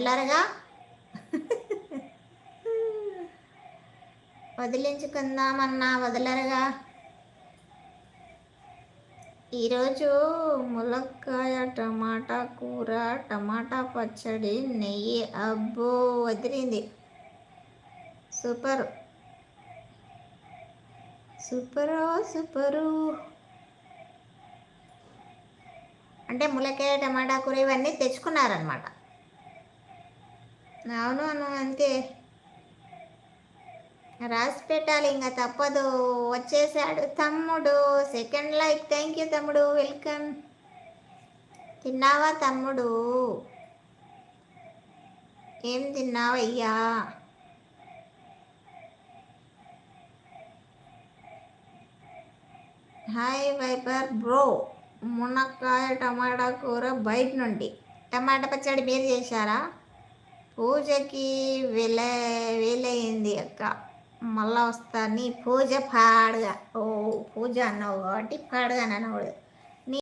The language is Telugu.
వదలరుగా. వదిలించుకుందామన్నా వదలరుగా. ఈరోజు ములక్కాయ టమాటా కూర, టమాటా పచ్చడి, నెయ్యి. అబ్బో వదిలింది. Super super super. అంటే ములక్కాయ టమాటా కూర ఇవన్నీ తెచ్చుకున్నారనమాట. అవును అను అంతే, రాసి పెట్టాలి, ఇంకా తప్పదు. వచ్చేసాడు తమ్ముడు. Second like. థ్యాంక్ యూ తమ్ముడు, వెల్కమ్. తిన్నావా తమ్ముడు? ఏం తిన్నావయ్యా? Hi wiper bro. మునక్కాయ టమాటా కూర బయట నుండి. టమాటా పచ్చడి మీరు చేశారా? పూజకి వేలయింది అక్క, మళ్ళా వస్తా. నీ పూజ పాడుగా. ఓ పూజ అన్నావు కాబట్టి పాడుగా అనకూడదు.